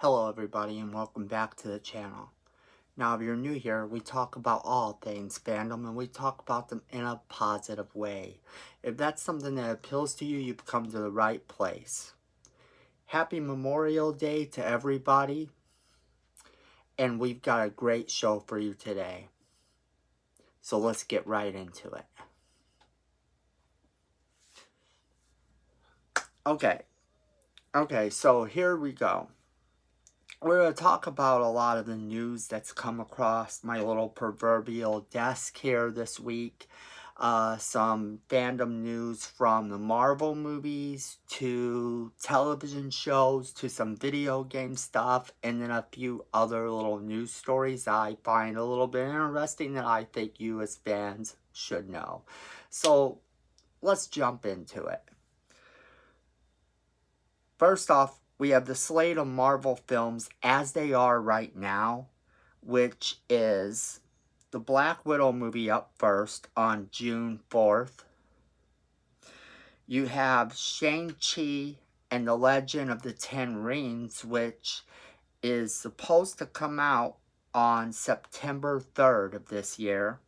Hello everybody and welcome back to the channel. Now if you're new here, we talk about all things fandom and we talk about them in a positive way. If that's something that appeals to you, you've come to the right place. Happy Memorial Day to everybody, and we've got a great show for you today. So let's get right into it. Okay, so here we go. We're going to talk about a lot of the news that's come across my little proverbial desk here this week. Some fandom news from the Marvel movies to television shows to some video game stuff, and then a few other little news stories that I find a little bit interesting that I think you as fans should know. So let's jump into it. First off, we have the slate of Marvel films as they are right now, which is the Black Widow movie up first on June 4th. You have Shang-Chi and the Legend of the Ten Rings, which is supposed to come out on September 3rd of this year.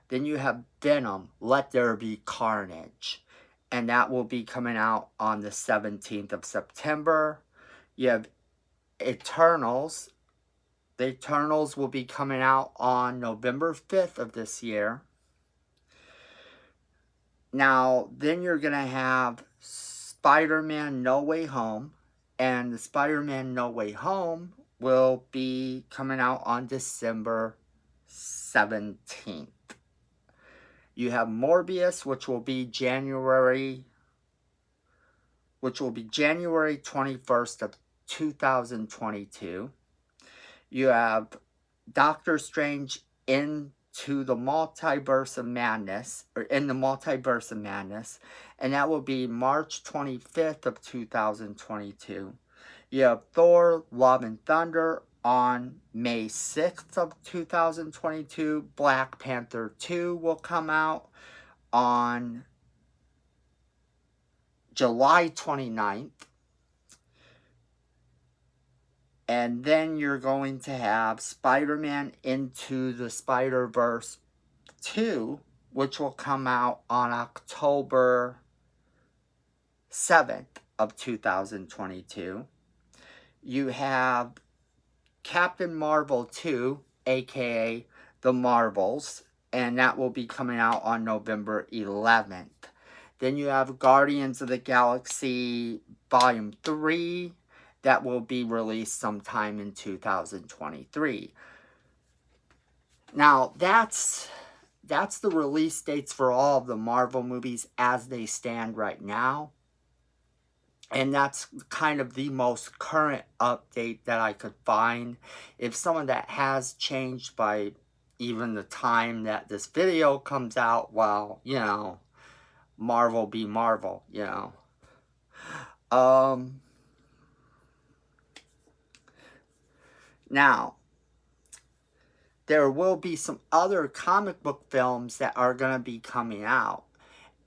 Then you have Venom, Let There Be Carnage, and that will be coming out on the 17th of September. You have Eternals. The Eternals will be coming out on November 5th of this year. Now, then you're going to have Spider-Man No Way Home. And the Spider-Man No Way Home will be coming out on December 17th. You have Morbius, which will be January 21st of 2022. You have Doctor Strange Into the Multiverse of Madness, or In the Multiverse of Madness, and that will be March 25th of 2022. You have Thor, Love and Thunder on May 6th of 2022. Black Panther 2 will come out on July 29th. And then you're going to have Spider-Man Into the Spider-Verse 2, which will come out on October 7th of 2022. You have Captain Marvel 2, aka The Marvels, and that will be coming out on November 11th. Then you have Guardians of the Galaxy Volume 3, that will be released sometime in 2023. Now, that's the release dates for all of the Marvel movies as they stand right now. And that's kind of the most current update that I could find. If some of that has changed by even the time that this video comes out, well, you know, Marvel be Marvel, you know. Now, there will be some other comic book films that are going to be coming out.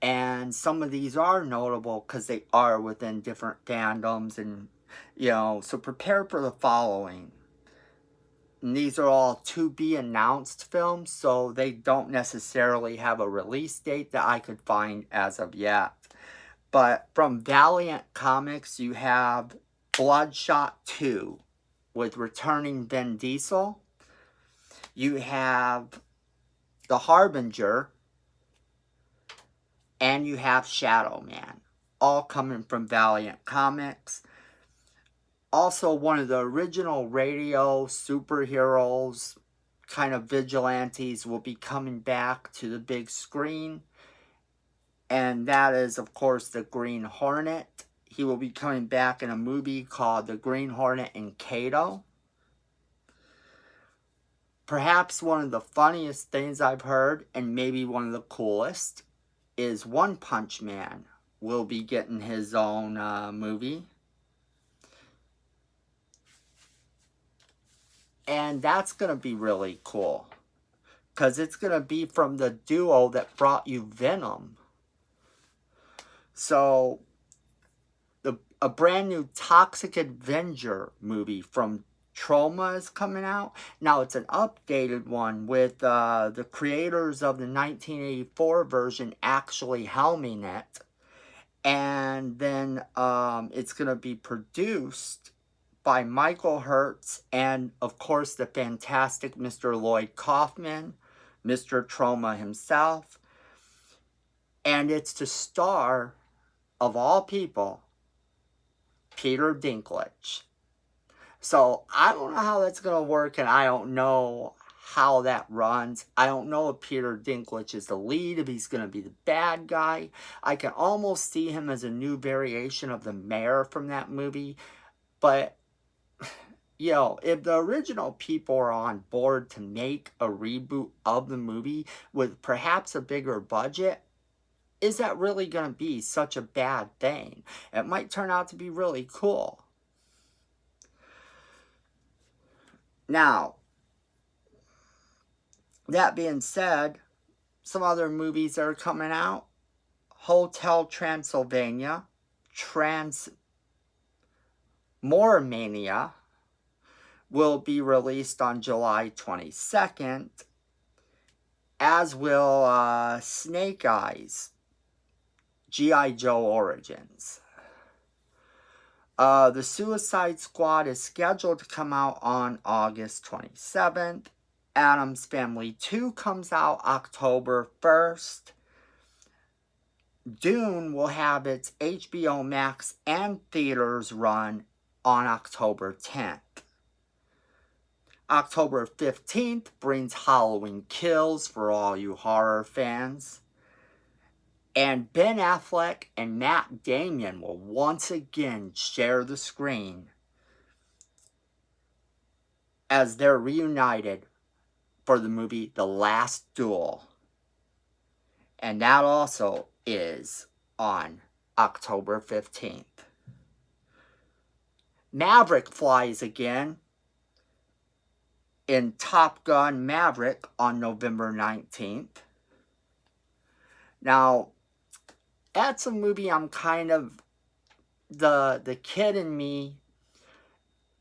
And some of these are notable because they are within different fandoms. And, you know, so prepare for the following. And these are all to be announced films, so they don't necessarily have a release date that I could find as of yet. But from Valiant Comics, you have Bloodshot 2 with returning Vin Diesel. You have The Harbinger, and you have Shadow Man, all coming from Valiant Comics. Also, one of the original radio superheroes, kind of vigilantes, will be coming back to the big screen. And that is, of course, the Green Hornet. He will be coming back in a movie called The Green Hornet and Kato. Perhaps one of the funniest things I've heard, and maybe one of the coolest, is One Punch Man will be getting his own movie. And that's going to be really cool, because it's going to be from the duo that brought you Venom. So, a brand new Toxic Avenger movie from Trauma is coming out. Now it's an updated one with the creators of the 1984 version actually helming it. And then it's going to be produced by Michael Hertz and, of course, the fantastic Mr. Lloyd Kaufman, Mr. Trauma himself. And it's to star, of all people, Peter Dinklage. So I don't know how that's going to work, and I don't know how that runs. I don't know if Peter Dinklage is the lead, if he's going to be the bad guy. I can almost see him as a new variation of the mayor from that movie. But, you know, if the original people are on board to make a reboot of the movie with perhaps a bigger budget, is that really going to be such a bad thing? It might turn out to be really cool. Now, that being said, some other movies that are coming out. Hotel Transylvania, Transmormania will be released on July 22nd, as will Snake Eyes, G.I. Joe Origins. The Suicide Squad is scheduled to come out on August 27th. Addams Family 2 comes out October 1st. Dune will have its HBO Max and theaters run on October 10th. October 15th brings Halloween Kills for all you horror fans. And Ben Affleck and Matt Damon will once again share the screen as they're reunited for the movie The Last Duel. And that also is on October 15th. Maverick flies again in Top Gun Maverick on November 19th. Now, that's a movie I'm kind of, the kid in me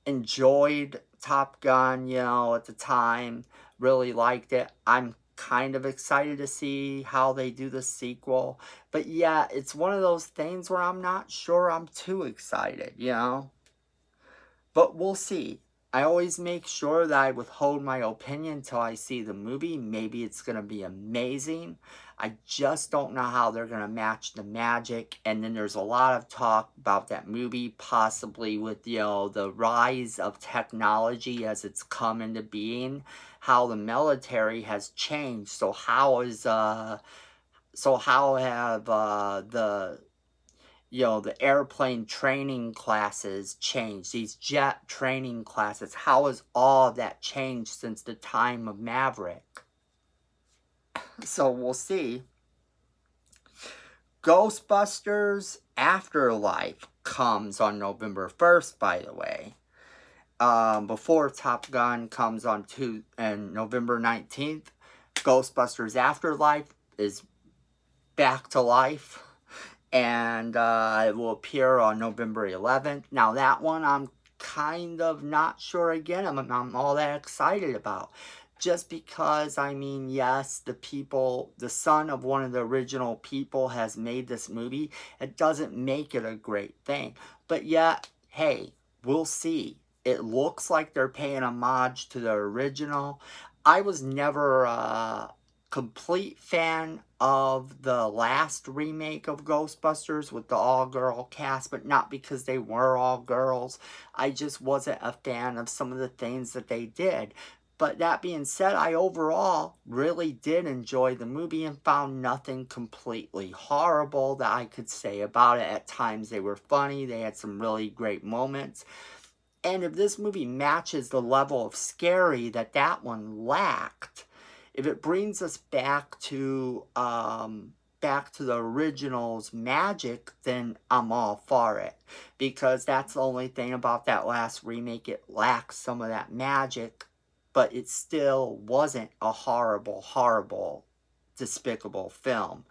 enjoyed Top Gun, you know, at the time, really liked it. I'm kind of excited to see how they do the sequel. But yeah, it's one of those things where I'm not sure I'm too excited, you know. But we'll see. I always make sure that I withhold my opinion until I see the movie. Maybe it's going to be amazing. I just don't know how they're going to match the magic. And then there's a lot of talk about that movie possibly with, you know, the rise of technology as it's come into being. How the military has changed. So how have the airplane training classes changed, these jet training classes? How has all of that changed since the time of Maverick? So we'll see. Ghostbusters Afterlife comes on November 1st, by the way. Before Top Gun comes on November 19th. Ghostbusters Afterlife is back to life. And it will appear on November 11th. Now that one I'm kind of not sure again. I'm all that excited about. Just because, I mean, yes, the son of one of the original people has made this movie. It doesn't make it a great thing. But yet, hey, we'll see. It looks like they're paying homage to the original. I was never a complete fan of the last remake of Ghostbusters with the all-girl cast, but not because they were all girls. I just wasn't a fan of some of the things that they did. But that being said, I overall really did enjoy the movie and found nothing completely horrible that I could say about it. At times they were funny, they had some really great moments. And if this movie matches the level of scary that one lacked, if it brings us back to the original's magic, then I'm all for it. Because that's the only thing about that last remake. It lacks some of that magic, but it still wasn't a horrible, horrible, despicable film.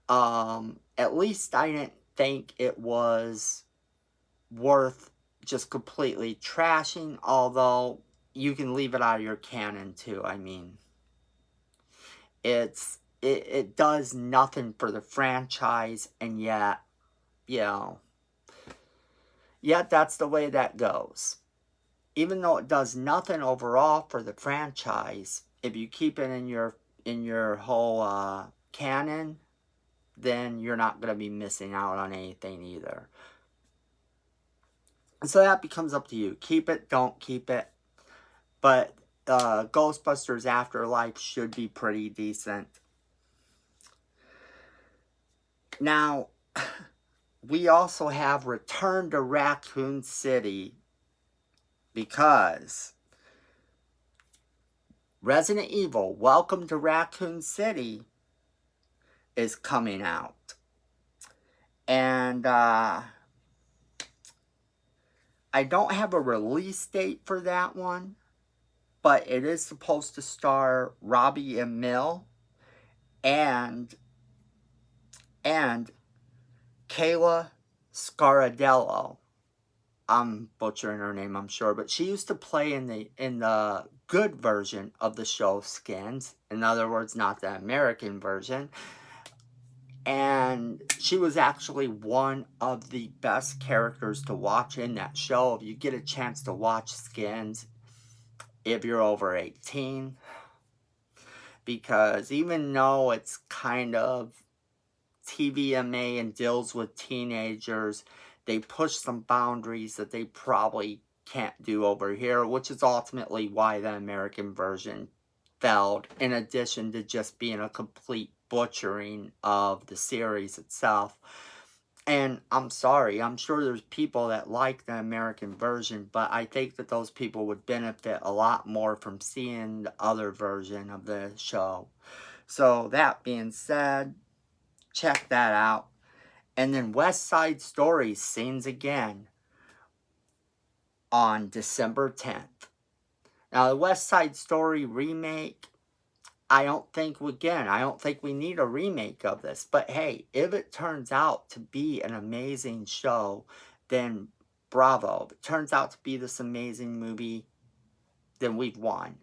At least I didn't think it was worth just completely trashing, although you can leave it out of your canon too. I mean, it does nothing for the franchise, and yet, you know, yet that's the way that goes. Even though it does nothing overall for the franchise, if you keep it in your whole canon, then you're not going to be missing out on anything either. So that becomes up to you. Keep it, don't keep it. But Ghostbusters Afterlife should be pretty decent. Now, we also have Return to Raccoon City because Resident Evil Welcome to Raccoon City is coming out. And I don't have a release date for that one, but it is supposed to star Robbie Amell and Kayla Scardello. I'm butchering her name, I'm sure, but she used to play in the good version of the show Skins. In other words, not the American version. And she was actually one of the best characters to watch in that show. If you get a chance to watch Skins, if you're over 18, because even though it's kind of TVMA and deals with teenagers, they push some boundaries that they probably can't do over here, which is ultimately why the American version failed, in addition to just being a complete butchering of the series itself. And I'm sorry, I'm sure there's people that like the American version, but I think that those people would benefit a lot more from seeing the other version of the show. So that being said, check that out. And then West Side Story sings again on December 10th. Now, the West Side Story remake, I don't think we need a remake of this. But hey, if it turns out to be an amazing show, then bravo. If it turns out to be this amazing movie, then we've won.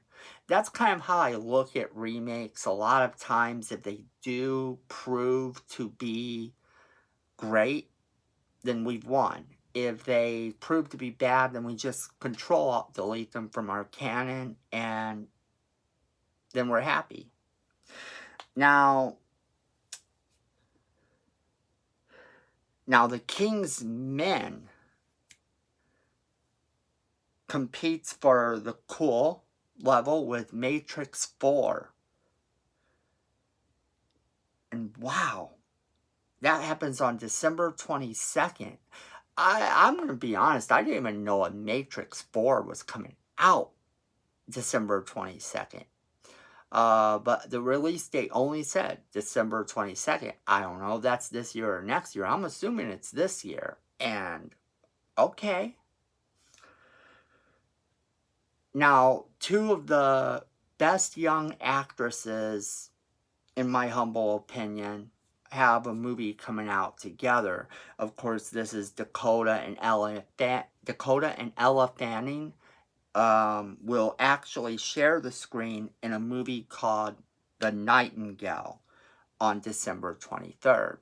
That's kind of how I look at remakes. A lot of times, if they do prove to be great, then we've won. If they prove to be bad, then we just Control-Alt-Delete them from our canon, and then we're happy. Now, The King's Men competes for the cool level with Matrix 4. And wow, that happens on December 22nd. I'm going to be honest, I didn't even know a Matrix 4 was coming out December 22nd. But the release date only said December 22nd. I don't know if that's this year or next year. I'm assuming it's this year. And, okay. Now, two of the best young actresses, in my humble opinion, have a movie coming out together. Of course, this is Dakota and Ella Fanning. Will actually share the screen in a movie called The Nightingale on December 23rd.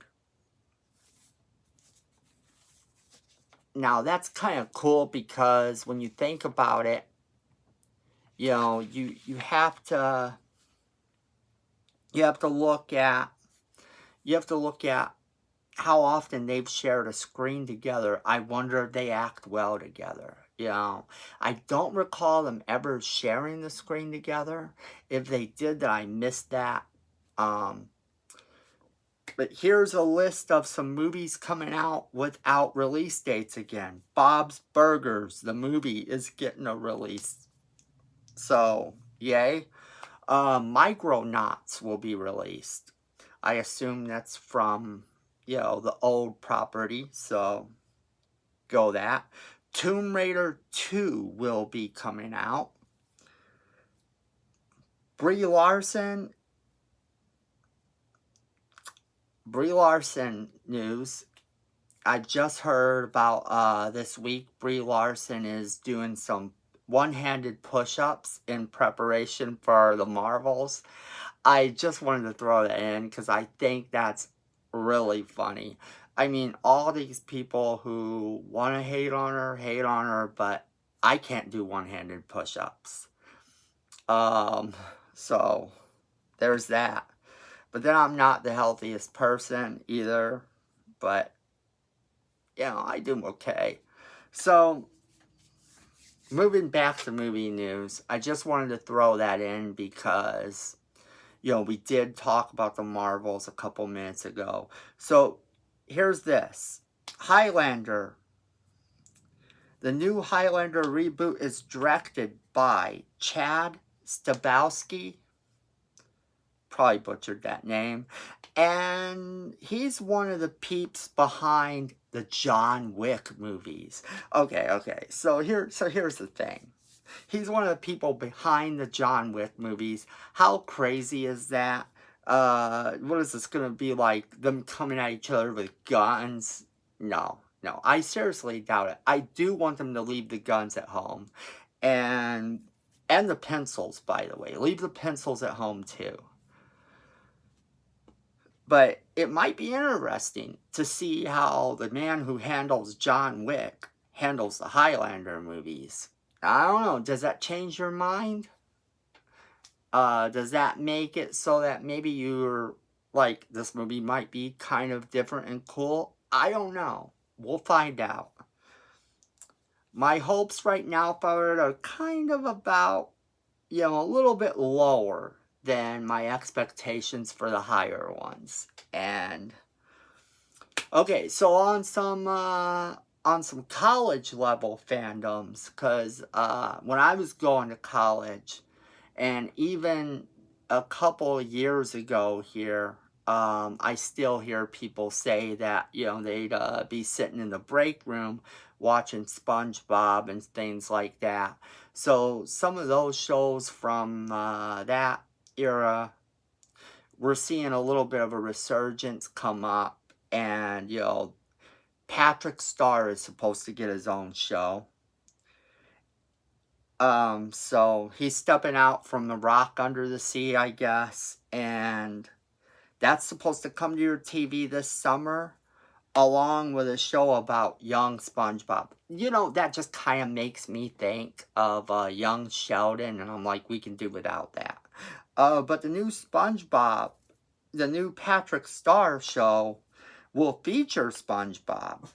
Now, that's kind of cool because when you think about it, you know, you have to look at how often they've shared a screen together. I wonder if they act well together. You know, I don't recall them ever sharing the screen together. If they did, then I missed that. But here's a list of some movies coming out without release dates again. Bob's Burgers, the movie, is getting a release. So, yay. Micronauts will be released. I assume that's from, you know, the old property, so go that. Tomb Raider 2 will be coming out. Brie Larson news. I just heard about this week Brie Larson is doing some one-handed push-ups in preparation for the Marvels. I just wanted to throw that in because I think that's really funny. I mean, all these people who want to hate on her, but I can't do one-handed push-ups. Um, so there's that. But then I'm not the healthiest person either, but I do okay. So, moving back to movie news, I just wanted to throw that in because, we did talk about the Marvels a couple minutes ago. So, here's this. Highlander. The new Highlander reboot is directed by Chad Stahelski. Probably butchered that name. And he's one of the peeps behind the John Wick movies. Okay. So here's the thing. He's one of the people behind the John Wick movies. How crazy is that? What is this going to be like? Them coming at each other with guns? No. I seriously doubt it. I do want them to leave the guns at home. And the pencils, by the way. Leave the pencils at home, too. But it might be interesting to see how the man who handles John Wick handles the Highlander movies. I don't know. Does that change your mind? Does that make it so that maybe you're like, this movie might be kind of different and cool? I don't know. We'll find out. My hopes right now for it are kind of about, a little bit lower than my expectations for the higher ones. And okay, so on some college level fandoms, because when I was going to college, and even a couple years ago here, I still hear people say that they'd be sitting in the break room watching SpongeBob and things like that. So some of those shows from that era, we're seeing a little bit of a resurgence come up, and Patrick Star is supposed to get his own show. So he's stepping out from the rock under the sea, I guess, and that's supposed to come to your TV this summer, along with a show about young SpongeBob. That just kind of makes me think of young Sheldon, and I'm like, we can do without that. But the new SpongeBob, the new Patrick Star show, will feature SpongeBob.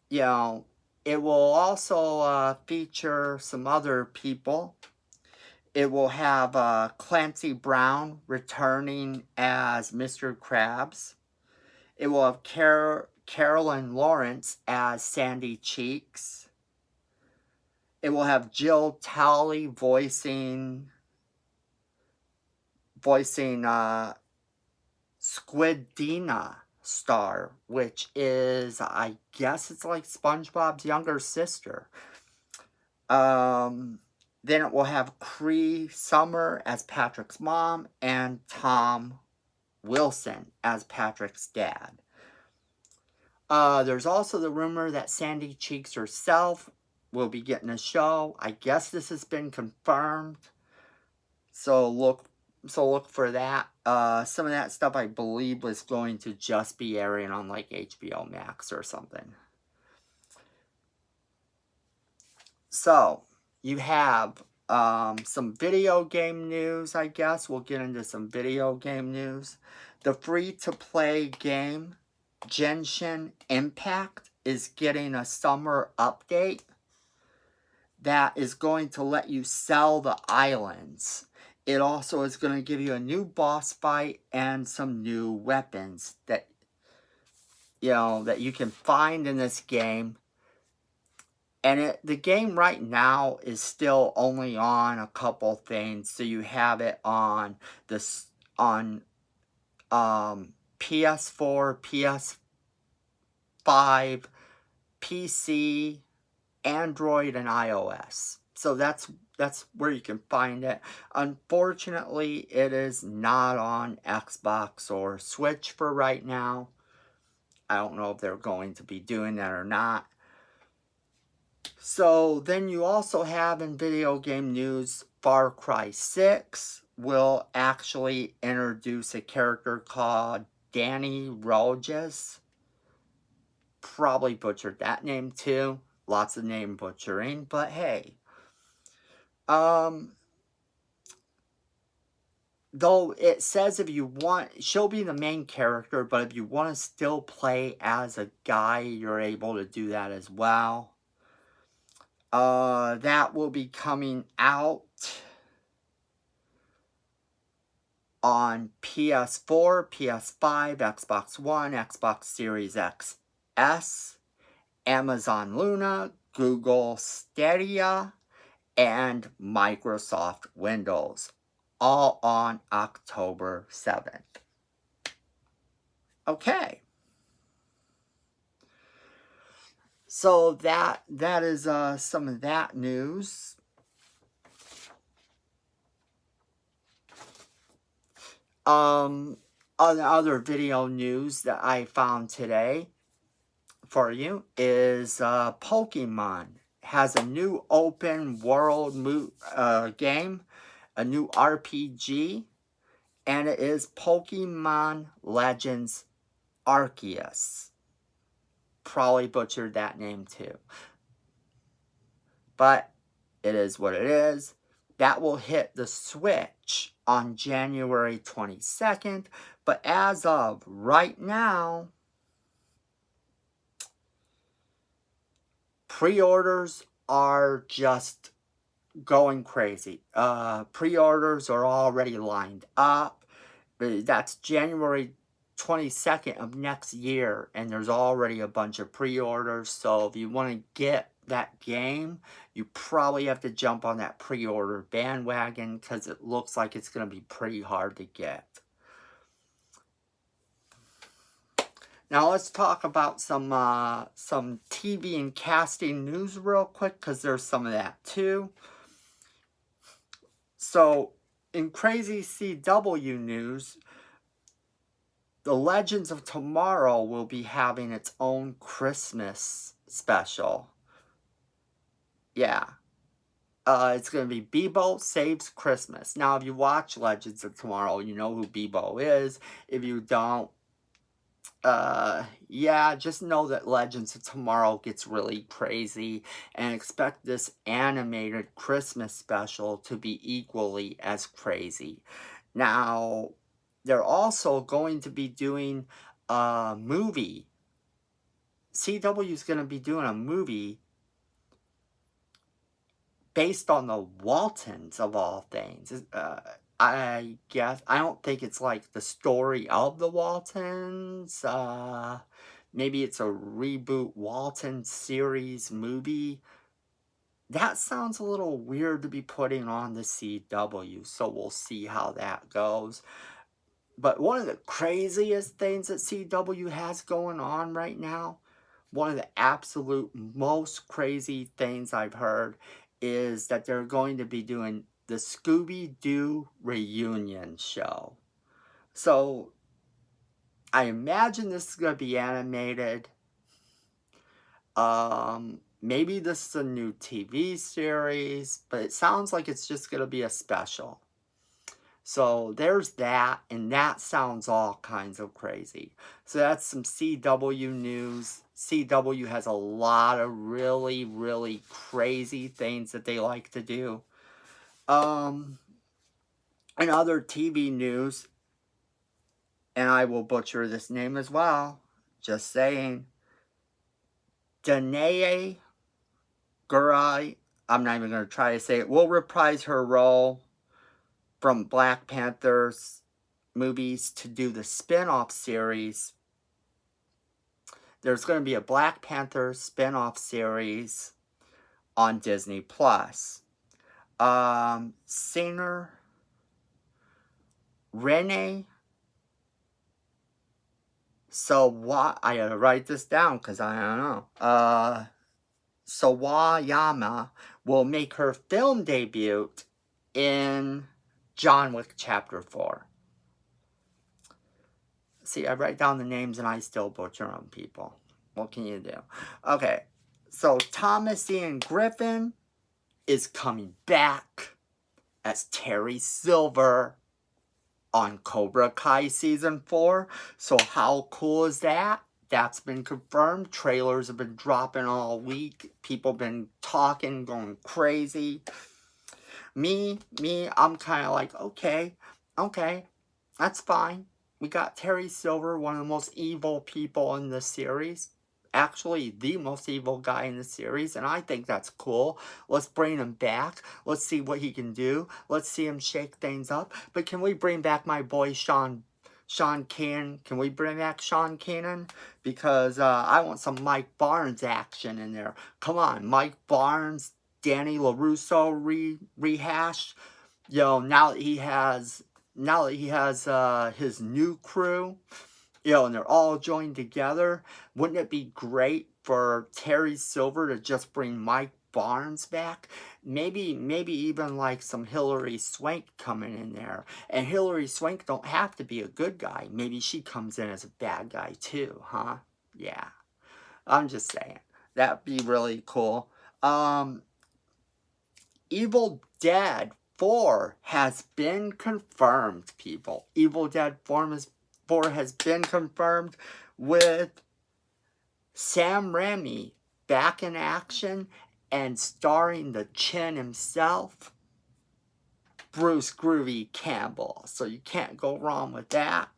It will also feature some other people. It will have Clancy Brown returning as Mr. Krabs. It will have Carolyn Lawrence as Sandy Cheeks. It will have Jill Talley voicing Squidina Star, which is, I guess it's like SpongeBob's younger sister. Then it will have Cree Summer as Patrick's mom and Tom Wilson as Patrick's dad. There's also the rumor that Sandy Cheeks herself will be getting a show. I guess this has been confirmed. So look for that. Some of that stuff I believe was going to just be airing on like HBO Max or something. So you have some video game news, I guess. We'll get into some video game news. The free-to-play game Genshin Impact is getting a summer update that is going to let you sell the islands. It also is going to give you a new boss fight and some new weapons that that you can find in this game. And the game right now is still only on a couple things. So you have it on PS4, PS5, PC, Android, and iOS. So that's where you can find it. Unfortunately, it is not on Xbox or Switch for right now. I don't know if they're going to be doing that or not. So then you also have in video game news, Far Cry 6 will actually introduce a character called Danny Roges. Probably butchered that name too. Lots of name butchering, but hey. Though it says if you want, she'll be the main character, but if you want to still play as a guy, you're able to do that as well. That will be coming out on PS4, PS5, Xbox One, Xbox Series XS, Amazon Luna, Google Stadia, and Microsoft Windows, all on October 7th. Okay. So that is some of that news. Other video news that I found today for you is Pokemon has a new open world game, a new RPG, and it is Pokemon Legends Arceus. Probably butchered that name too. But it is what it is. That will hit the Switch on January 22nd. But as of right now, pre-orders are just going crazy. Pre-orders are already lined up. That's January 22nd of next year, and there's already a bunch of pre-orders. So if you want to get that game, you probably have to jump on that pre-order bandwagon because it looks like it's going to be pretty hard to get. Now let's talk about some TV and casting news real quick, because there's some of that too. So in crazy CW news, The Legends of Tomorrow will be having its own Christmas special. Yeah. It's going to be Bebo Saves Christmas. Now, if you watch Legends of Tomorrow, you know who Bebo is. If you don't, yeah, just know that Legends of Tomorrow gets really crazy, and expect this animated Christmas special to be equally as crazy. Now, they're also going to be doing a movie. CW is going to be doing a movie based on the Waltons, of all things. I guess, I don't think it's like the story of the Waltons. Maybe it's a reboot Walton series movie. That sounds a little weird to be putting on the CW, so we'll see how that goes. But one of the craziest things that CW has going on right now, one of the absolute most crazy things I've heard, is that they're going to be doing the Scooby-Doo reunion show. So I imagine this is going to be animated. Maybe this is a new TV series, but it sounds like it's just going to be a special. So there's that, and that sounds all kinds of crazy. So that's some CW news. CW has a lot of really, really crazy things that they like to do. And other TV news, and I will butcher this name as well, just saying, Danae Gurai, I'm not even going to try to say it, will reprise her role from Black Panther's movies to do the spin-off series. There's going to be a Black Panther spin-off series on Disney+. Singer Renee, so what, I gotta write this down because I don't know. Sawayama will make her film debut in John Wick Chapter 4. See, I write down the names and I still butcher them, people. What can you do? Okay, so Thomas Ian Griffin is coming back as Terry Silver on Cobra Kai Season 4. So how cool is that? That's been confirmed. Trailers have been dropping all week. People been talking, going crazy. Me, I'm kind of like, okay, that's fine. We got Terry Silver, one of the most evil people in the series. Actually, the most evil guy in the series, and I think that's cool. Let's bring him back. Let's see what he can do. Let's see him shake things up. But can we bring back my boy Sean Cannon? Can we bring back Sean Cannon? Because I want some Mike Barnes action in there. Come on, Mike Barnes, Danny LaRusso rehash. Now that he has his new crew, and they're all joined together, wouldn't it be great for Terry Silver to just bring Mike Barnes back? Maybe even like some Hilary Swank coming in there. And Hilary Swank don't have to be a good guy. Maybe she comes in as a bad guy too, huh? Yeah. I'm just saying. That'd be really cool. Evil Dead 4 has been confirmed, people. Evil Dead 4 has been confirmed with Sam Raimi back in action and starring the Chin himself, Bruce Groovy Campbell. So you can't go wrong with that.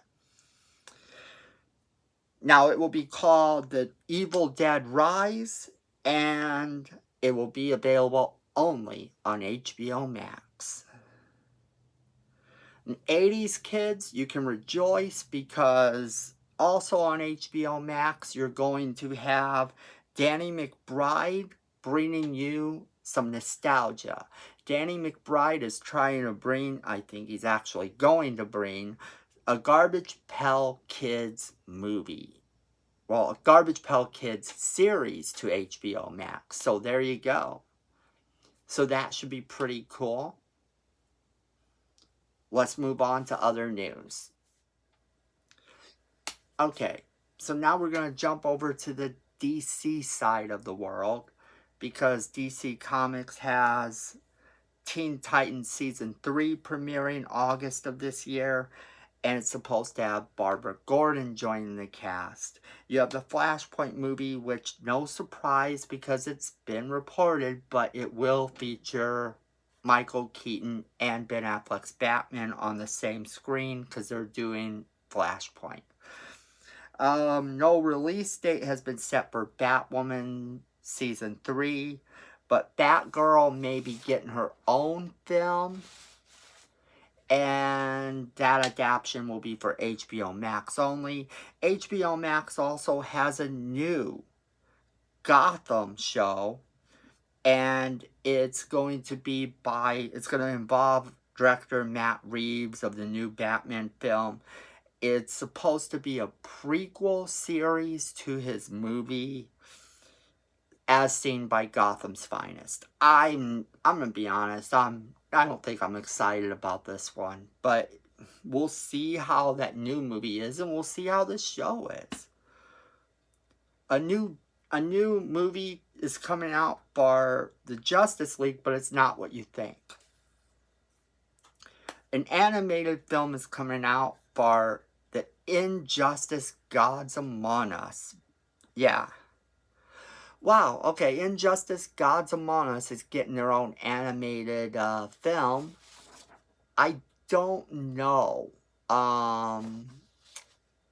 Now it will be called The Evil Dead Rise, and it will be available only on HBO Max. And 80s kids, you can rejoice because also on HBO Max, you're going to have Danny McBride bringing you some nostalgia. Danny McBride is trying to bring, I think he's actually going to bring, a Garbage Pail Kids movie. Well, a Garbage Pail Kids series to HBO Max. So there you go. So that should be pretty cool. Let's move on to other news. Okay, so now we're going to jump over to the DC side of the world because DC Comics has Teen Titans Season 3 premiering August of this year, and it's supposed to have Barbara Gordon joining the cast. You have the Flashpoint movie, which no surprise because it's been reported, but it will feature Michael Keaton and Ben Affleck's Batman on the same screen because they're doing Flashpoint. No release date has been set for Batwoman Season 3, but Batgirl may be getting her own film, and that adaptation will be for HBO Max only. HBO Max also has a new Gotham show, and it's going to involve director Matt Reeves of the new Batman film. It's supposed to be a prequel series to his movie, As Seen by Gotham's Finest. I'm gonna be honest, I don't think I'm excited about this one, but we'll see how that new movie is, and we'll see how this show is. A new movie is coming out for the Justice League, but it's not what you think. An animated film is coming out for the Injustice Gods Among Us. Yeah. Wow, okay, Injustice Gods Among Us is getting their own animated film. I don't know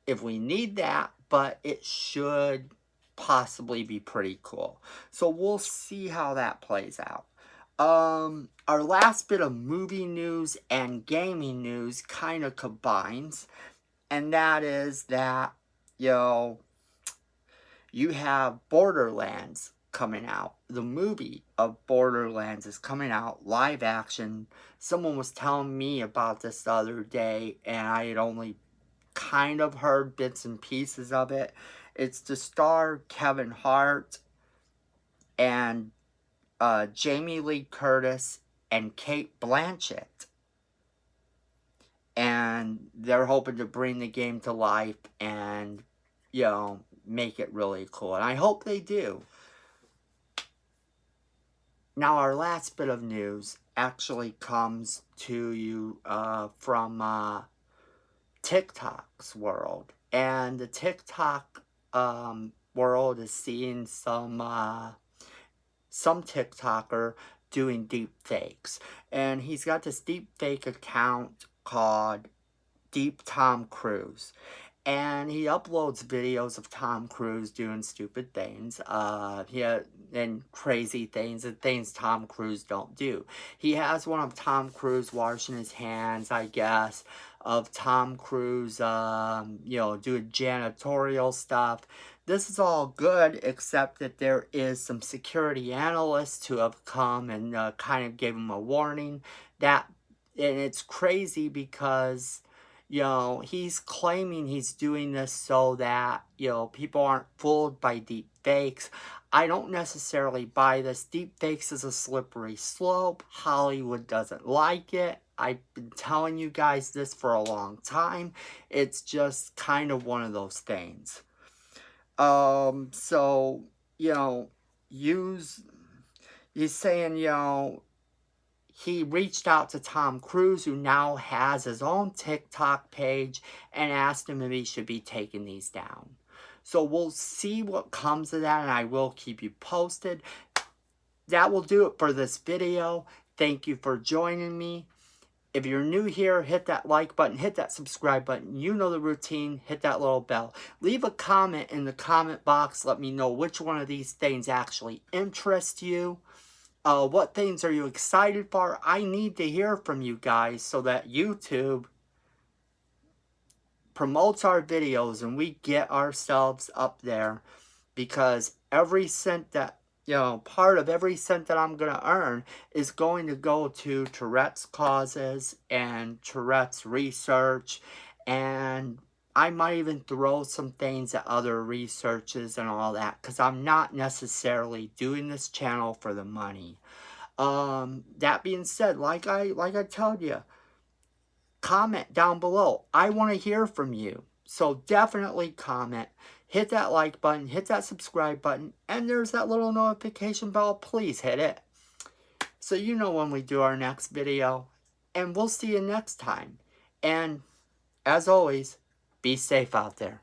if we need that, but it should possibly be pretty cool. So we'll see how that plays out. Our last bit of movie news and gaming news kind of combines, and that is that, you have Borderlands coming out. The movie of Borderlands is coming out, live action. Someone was telling me about this the other day, and I had only kind of heard bits and pieces of it. It's to star Kevin Hart and Jamie Lee Curtis and Kate Blanchett. And they're hoping to bring the game to life and, you know, make it really cool. And I hope they do. Now, our last bit of news actually comes to you from TikTok's world. And the TikTok world is seeing some TikToker doing deep fakes. And he's got this deep fake account called Deep Tom Cruise. And he uploads videos of Tom Cruise doing stupid things, and crazy things, and things Tom Cruise don't do. He has one of Tom Cruise washing his hands, I guess, of Tom Cruise, you know, doing janitorial stuff. This is all good, except that there is some security analysts who have come and kind of gave him a warning. And it's crazy because, you know, he's claiming he's doing this so that, you know, people aren't fooled by deep fakes. I don't necessarily buy this. Deep fakes is a slippery slope. Hollywood doesn't like it. I've been telling you guys this for a long time. It's just kind of one of those things. So, you know, he's saying, you know, he reached out to Tom Cruise, who now has his own TikTok page, and asked him if he should be taking these down. So we'll see what comes of that, and I will keep you posted. That will do it for this video. Thank you for joining me. If you're new here, hit that like button, hit that subscribe button. You know the routine. Hit that little bell. Leave a comment in the comment box. Let me know which one of these things actually interests you. What things are you excited for? I need to hear from you guys so that YouTube promotes our videos and we get ourselves up there, because every cent that, you know, part of every cent that I'm going to earn is going to go to Tourette's causes and Tourette's research, and I might even throw some things at other researches and all that, because I'm not necessarily doing this channel for the money. That being said, like I told you, comment down below. I want to hear from you. So definitely comment. Hit that like button, hit that subscribe button, and there's that little notification bell. Please hit it, so you know when we do our next video. And we'll see you next time. And as always, be safe out there.